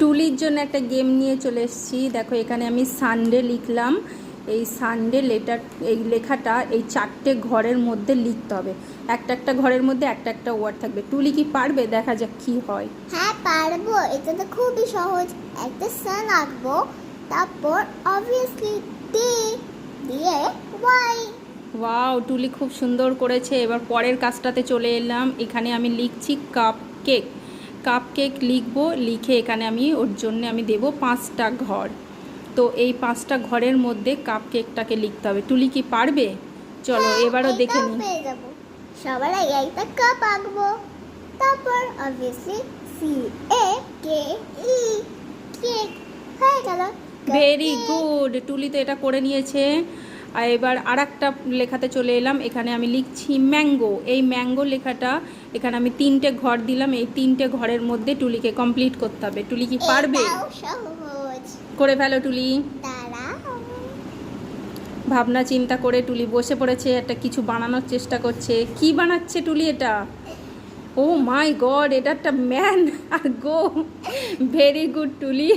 টুলির জন্য একটা গেম নিয়ে চলে এসেছি। দেখো এখানে আমি সানডে লিখলাম। এই সানডে এই লেখাটা এই 4টে ঘরের মধ্যে লিখতে হবে। একটা ঘরের মধ্যে একটা ওয়ার্ড থাকবে। টুলি কি পারবে? দেখা যাক কি হয়। হ্যাঁ পারবো, এটা তো খুবই সহজ। একটা সান আঁকবো, তারপর অবভিয়াসলি ডে দিয়ে ওয়াই। ওয়াও, টুলি খুব সুন্দর করেছে। এবার পরের কাজটাতে চলে এলাম। এখানে আমি লিখছি কাপ কেক লিখবো। লিখে এখানে আমি ওর জন্য আমি দেবো 5টা ঘর। তো এই 5টা ঘরের মধ্যে কাপ কেকটাকে লিখতে হবে। টুলি কি পারবে? চলো এবারও দেখে নিই। পেয়ে যাবো। সবার আগে একটা কাপ আঁকবো, তারপর অবভিয়াসলি সি এ কে ই কেক হয়ে গেল। ভেরি গুড, টুলি তো এটা করে নিয়েছে। আর এবার আর একটা লেখাতে চলে এলাম। এখানে আমি লিখছি ম্যাঙ্গো। এই ম্যাঙ্গো লেখাটা এখানে আমি 3টে ঘর দিলাম। এই 3টে ঘরের মধ্যে টুলিকে কমপ্লিট করতে হবে। টুলি কি পারবে? সহজ। করে ফেলো টুলি। দাঁড়াও। ভাবনা চিন্তা করে টুলি বসে পড়েছে, একটা কিছু বানানোর চেষ্টা করছে। কি বানাচ্ছে টুলি এটা? ও মাই গড, এটা একটা ম্যান আর গো। ভেরি গুড টুলি।